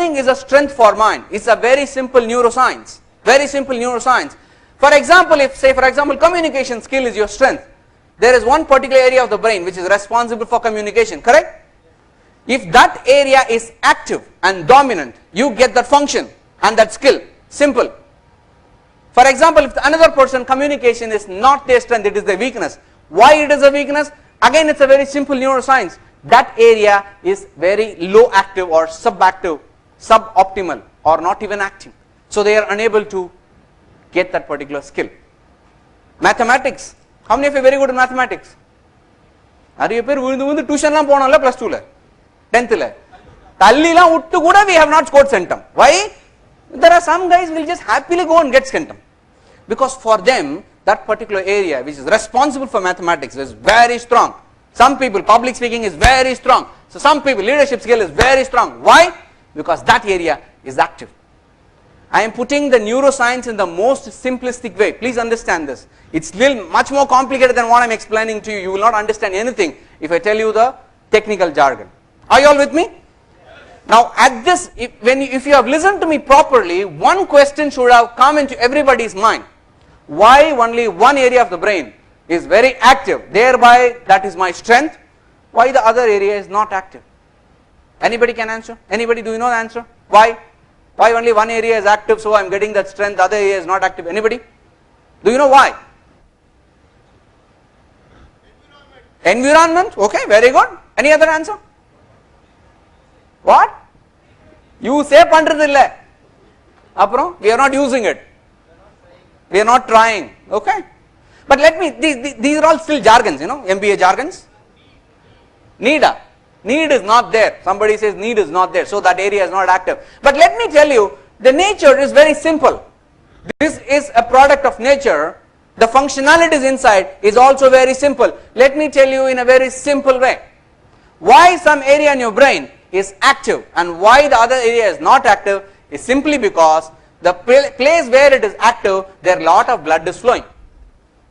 learning is a strength for mind. It's a very simple neuroscience. Very simple neuroscience. For example, if say for example communication skill is your strength, there is one particular area of the brain which is responsible for communication, correct? If that area is active and dominant, you get that function and that skill. Simple. For example, if another person communication is not their strength, it is their weakness. Why it is a weakness? Again, it's a very simple neuroscience. That area is very low active or subactive, suboptimal or not even active. So they are unable to get that particular skill. Mathematics. How many of you are very good in mathematics? நிறைய பேர் விழுந்து டியூஷன்லாம் போனோம்ல +2 ல 10th ல தள்ளிலாம் விட்டு கூட we have not scored centum. Why? There are some guys will just happily go and get centum. Because for them that particular area which is responsible for mathematics is very strong. Some people public speaking is very strong. So some people leadership skill is very strong. Why? Because that area is active. I am putting the neuroscience in the most simplistic way. Please understand this. It's little much more complicated than what I am explaining to you. You will not understand anything if I tell you the technical jargon. Are you all with me? Now at this, if you have listened to me properly, one question should have come into everybody's mind. Why only one area of the brain is very active, thereby that is my strength? Why the other area is not active? Anybody can answer? Anybody, do you know the answer? Why? Why only one area is active, so I am getting that strength, the other area is not active? Anybody? Do you know why? Environment. Okay, very good. Any other answer? What? You say pandradilla. Apro, we are not using it. We are not trying. Okay. But let me, these are all still jargons, you know, MBA jargons. Need-a. Need is not there. Somebody says need is not there, so that area is not active. But let me tell you, the nature is very simple. This is a product of nature. The functionalities inside is also very simple. Let me tell you in a very simple way. Why some area in your brain is active and why the other area is not active is simply because the place where it is active, there a lot of blood is flowing.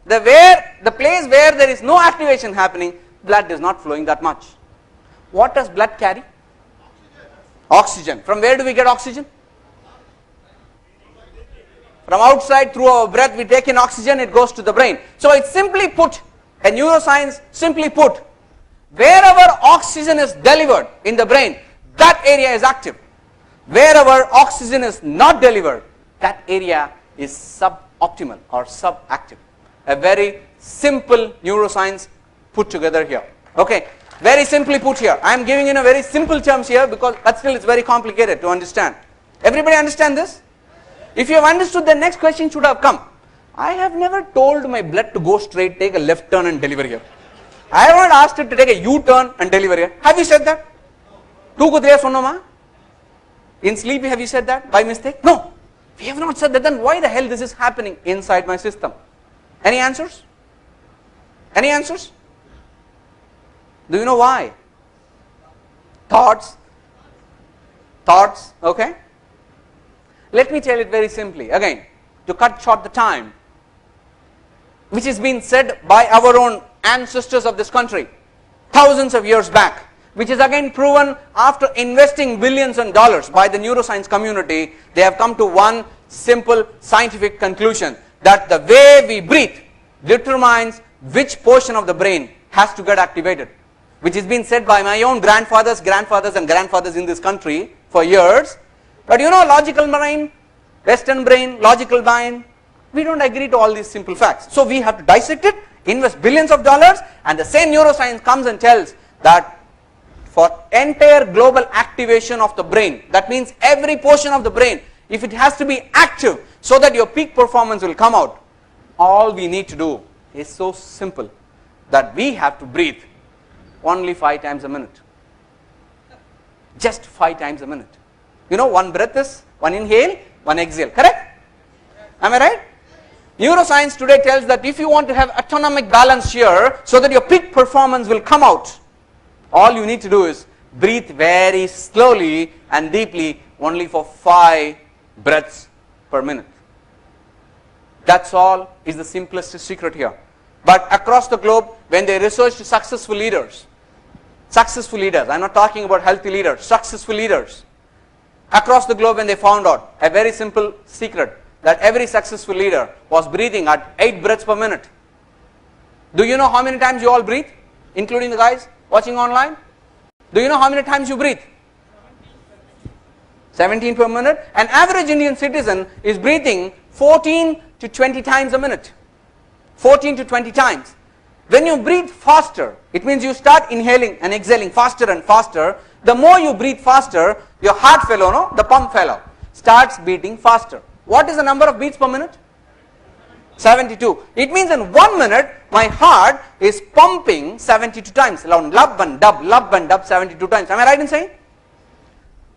The place where there is no activation happening, blood is not flowing that much. What does blood carry? Oxygen. From where do we get oxygen? From outside, through our breath we take in oxygen, it goes to the brain. So it's simply put, a neuroscience simply put, wherever oxygen is delivered in the brain, that area is active. Wherever oxygen is not delivered, that area is suboptimal or subactive. A very simple neuroscience put together here. Okay. Very simply put here. I am giving in a very simple terms here because but still it's very complicated to understand. Everybody understand this? If you have understood, the next question should have come. I have never told my blood to go straight, take a left turn and deliver here. I have not asked it to take a U-turn and deliver here. Have you said that? In sleep have you said that by mistake? No. We have not said that. Then why the hell this is happening inside my system? Any answers? Any answers? Do you know why? Thoughts? Thoughts, okay? Let me tell it very simply, again, to cut short the time, which has been said by our own ancestors of this country, thousands of years back, which is again proven after investing billions and dollars by the neuroscience community. They have come to one simple scientific conclusion, that the way we breathe determines which portion of the brain has to get activated. Which has been said by my own grandfathers in this country for years. But you know, logical brain, Western brain, logical brain, we don't agree to all these simple facts. So we have to dissect it, invest billions of dollars, and the same neuroscience comes and tells that for entire global activation of the brain, that means every portion of the brain, if it has to be active so that your peak performance will come out, all we need to do is so simple that we have to breathe only 5 times a minute. Just 5 times a minute. You know, one breath is one inhale, one exhale, correct? Am I right? Neuroscience today tells that if you want to have autonomic balance here so that your peak performance will come out, all you need to do is breathe very slowly and deeply only for 5 breaths per minute. That's all is the simplest secret here. But across the globe, when they researched successful leaders, I'm not talking about healthy leaders, successful leaders, across the globe when they found out a very simple secret that every successful leader was breathing at 8 breaths per minute. Do you know how many times you all breathe, including the guys watching online? Do you know how many times you breathe? 17 per minute. An average Indian citizen is breathing 14 to 20 times a minute. 14 to 20 times. When you breathe faster, it means you start inhaling and exhaling faster and faster. The more you breathe faster, your heart fellow, no, the pump fellow, starts beating faster. What is the number of beats per minute? 72. It means in 1 minute, my heart is pumping 72 times. Lub and dub 72 times. Am I right in saying?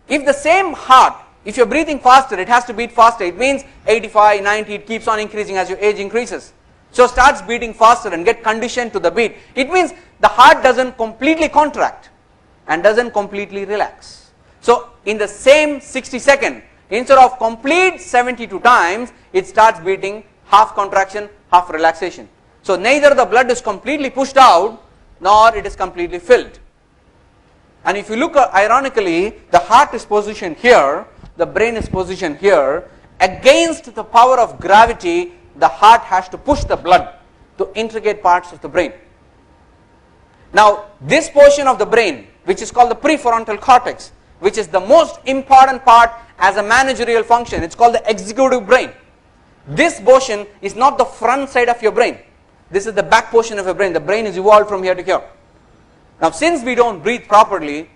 If the same heart, if you're breathing faster, it has to beat faster. It means 85, 90, it keeps on increasing as your age increases. So starts beating faster and get conditioned to the beat. It means the heart doesn't completely contract and doesn't completely relax. So in the same 60 seconds, instead of complete 72 times, it starts beating half contraction, half relaxation. So neither the blood is completely pushed out, nor it is completely filled. And if you look, ironically, the heart is positioned here, the brain is positioned here. Against the power of gravity, the heart has to push the blood to intricate parts of the brain. Now, this portion of the brain, which is called the prefrontal cortex, which is the most important part as a managerial function, it's called the executive brain. This portion is not the front side of your brain. This is the back portion of your brain. The brain is evolved from here to here. Now, since we don't breathe properly,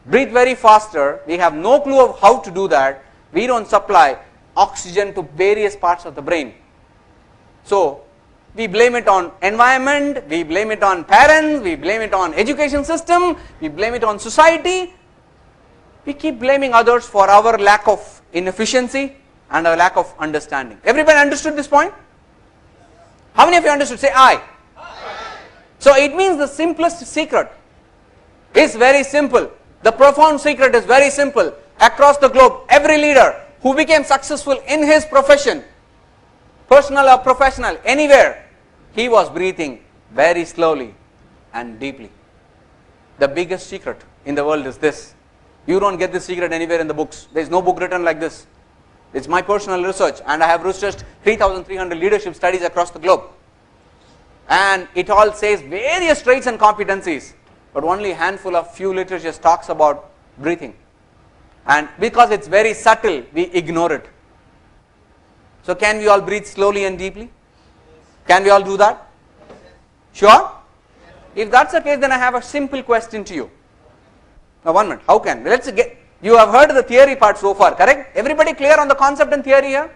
breathe very faster, we have no clue of how to do that, we don't supply oxygen to various parts of the brain. So, we blame it on environment, we blame it on parents, we blame it on education system, we blame it on society. We keep blaming others for our lack of inefficiency and our lack of understanding. Everybody understood this point? How many of you understood? Say aye. So it means the simplest secret is very simple. The profound secret is very simple. Across the globe, every leader who became successful in his profession, personal or professional, anywhere, he was breathing very slowly and deeply. The biggest secret in the world is this. You don't get this secret anywhere in the books. There is no book written like this. It's my personal research, and I have researched 3,300 leadership studies across the globe. And it all says various traits and competencies, but only a handful of few literatures talks about breathing. And because it's very subtle, we ignore it. So can we all breathe slowly and deeply? Can we all do that? Sure? If that's the case, then I have a simple question to you. Now 1 minute, how can? Let's get, you have heard the theory part so far, correct? Everybody clear on the concept and theory here?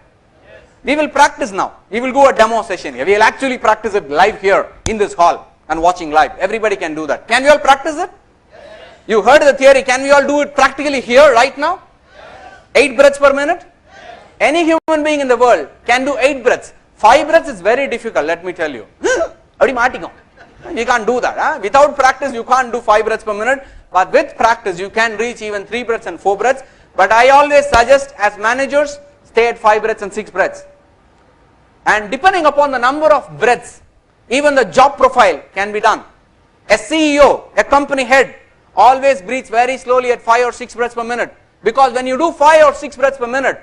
Yes. We will practice now. We will do a demo session here. We will actually practice it live here in this hall and watching live. Everybody can do that. Can we all practice it? Yes. You heard the theory. Can we all do it practically here right now? Yes. 8 breaths per minute? Yes. Any human being in the world can do 8 breaths. 5 breaths is very difficult, let me tell you. You can't do that. Huh? Without practice, you can't do 5 breaths per minute. But with practice, you can reach even 3 breaths and 4 breaths. But I always suggest, as managers, stay at 5 breaths and 6 breaths. And depending upon the number of breaths, even the job profile can be done. A CEO, a company head, always breathes very slowly at 5 or 6 breaths per minute. Because when you do 5 or 6 breaths per minute,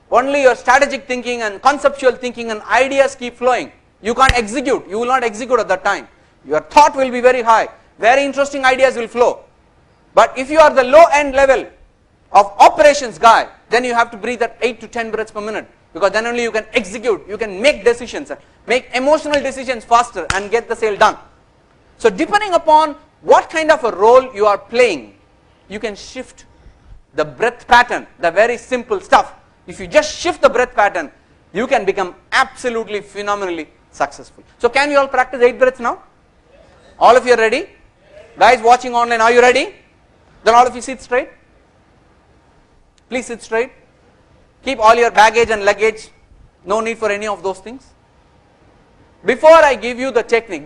only your strategic thinking and conceptual thinking and ideas keep flowing. You can't execute. You will not execute at that time. Your thought will be very high. Very interesting ideas will flow. But if you are the low end level of operations guy, then you have to breathe at 8 to 10 breaths per minute. Because then only you can execute, you can make decisions, make emotional decisions faster and get the sale done. So depending upon what kind of a role you are playing, you can shift the breath pattern, the very simple stuff. If you just shift the breath pattern, you can become absolutely phenomenally successful. So can we all practice 8 breaths now? All of you are ready? Guys watching online, are you ready? Then all of you sit straight. Please sit straight. Keep all your baggage and luggage. No need for any of those things. Before I give you the technique,